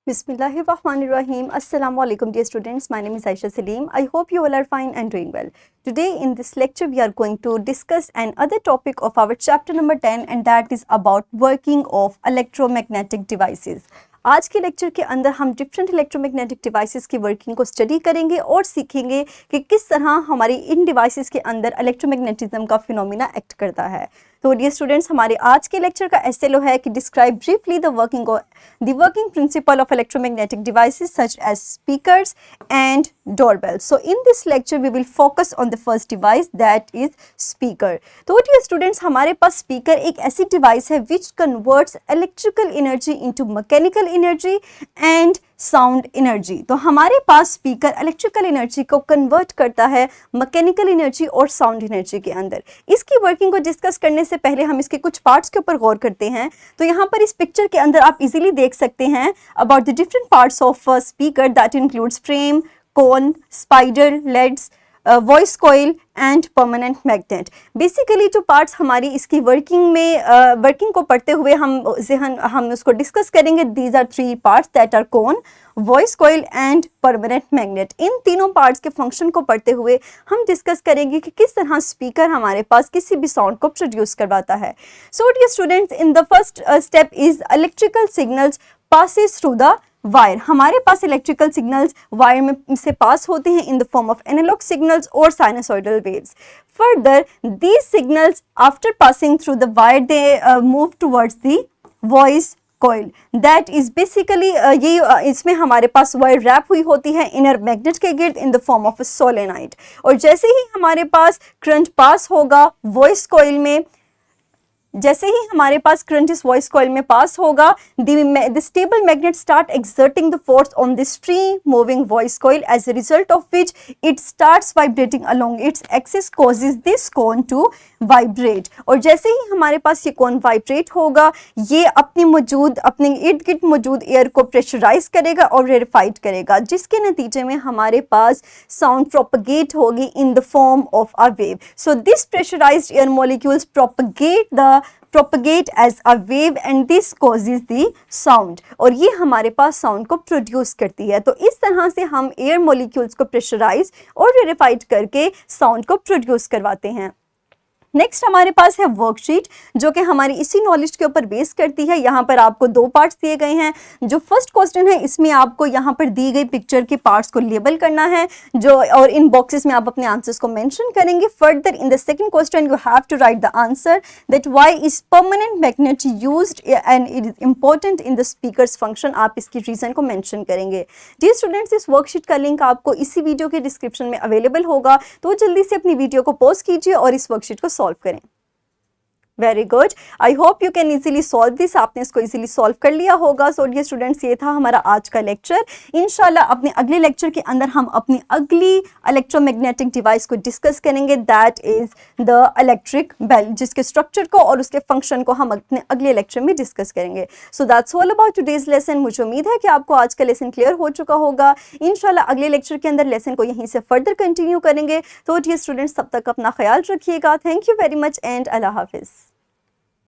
Bismillahirrahmanirrahim. Assalamu alaikum dear students. My name is Aisha Salim. I hope you all are fine and doing well. Today in this lecture we are going to discuss another topic of our chapter number 10 and that is about working of electromagnetic devices. आज के lecture के अंदर हम different electromagnetic devices की working को study करेंगे और सीखेंगे कि किस तरह हमारी इन डिवाइसेस के अंदर इलेक्ट्रोमैग्नेटिज्म का फिनोमिना एक्ट करता है। तो डियर स्टूडेंट्स, हमारे आज के लेक्चर का एसएलओ है कि describe briefly the working principle of electromagnetic devices such as speakers and doorbell. So in this lecture we will focus on the first device that is speaker. तो dear students, हमारे पास speaker एक ऐसी device है which converts electrical energy into mechanical energy and sound energy. तो हमारे पास speaker electrical energy को convert करता है मैकेनिकल एनर्जी और साउंड एनर्जी के अंदर। इसकी वर्किंग को डिस्कस करने से पहले हम इसके कुछ पार्ट्स के ऊपर गौर करते हैं। तो यहाँ पर इस पिक्चर के अंदर आप इजीली देख सकते हैं about the different parts of speaker that includes frame, cone, spider, leads, voice coil and permanent magnet. Basically जो पार्ट्स हमारी इसकी वर्किंग को पढ़ते हुए हम उसको डिस्कस करेंगे। These are three parts that are cone, voice coil and permanent magnet. इन तीनों पार्ट्स के फंक्शन को पढ़ते हुए हम डिस्कस करेंगे कि किस तरह स्पीकर हमारे पास किसी भी साउंड को प्रोड्यूस करवाता है। So dear students, in the first step is electrical signals passes through the wire. हमारे पास इलेक्ट्रिकल सिग्नल्स वायर में से पास होते हैं in the form of analog signals और sinusoidal waves. Further these signals after passing through the wire they move towards the voice coil. That is basically इसमें हमारे पास wire rap हुई होती है इनर मैग्नेट के गिर्द इन the form of a solenoid. और जैसे ही हमारे पास करंट पास होगा वॉइस कॉइल में, जैसे ही हमारे पास करंट इस वॉइस कॉइल में पास होगा, the stable magnet start exerting the force on this free moving voice coil, as a result of which it starts vibrating along its axis, causes this cone to vibrate। और जैसे ही हमारे पास ये कोन vibrate होगा, ये अपने इर्द गिर्द मौजूद एयर को प्रेशराइज करेगा और रेरिफाइड करेगा, जिसके नतीजे में हमारे पास साउंड प्रोपगेट होगी in the form of a wave. So this pressurised air molecules propagate as a wave and this causes the sound। और ये हमारे पास साउंड को प्रोड्यूस करती है। तो इस तरह से हम एयर मॉलिक्यूल्स को प्रेशराइज और रेरिफाइड करके साउंड को प्रोड्यूस करवाते हैं। नेक्स्ट हमारे पास है वर्कशीट, जो कि हमारी इसी नॉलेज के ऊपर बेस करती है। यहाँ पर आपको दो पार्ट्स दिए गए हैं। जो फर्स्ट क्वेश्चन है, इसमें आपको यहाँ पर दी गई पिक्चर के पार्ट्स को लेबल करना है और इन बॉक्सेस में आप अपने आंसर्स को मेंशन करेंगे। Further in the second question you have to write the answer that why is permanent magnet used and it is important in the speakers function. आप इसकी रीजन को मेंशन करेंगे। डियर स्टूडेंट्स, इस worksheet का link आपको इसी video के description में अवेलेबल होगा, तो जल्दी से अपनी वीडियो को पॉज कीजिए और इस वर्कशीट को सॉल्व करें। Very good, I hope you can easily solve this. आपने इसको इजीली सॉल्व कर लिया होगा। सो डियर स्टूडेंट्स, ये था हमारा आज का लेक्चर। इंशाल्लाह अपने अगले लेक्चर के अंदर हम अपनी अगली इलेक्ट्रोमैग्नेटिक डिवाइस को डिस्कस करेंगे, that is the electric bell, जिसके स्ट्रक्चर को और उसके फंक्शन को हम अपने अगले लेक्चर में डिस्कस करेंगे। So that's all about today's lesson. मुझे उम्मीद है कि आपको आज का लेसन क्लियर हो चुका होगा। इंशाल्लाह अगले लेक्चर के अंदर लेसन को यहीं से फर्दर कंटिन्यू करेंगे। तो डियर स्टूडेंट्स, तब तक अपना ख्याल रखिएगा। Thank you very much and अल्लाह हाफिज़।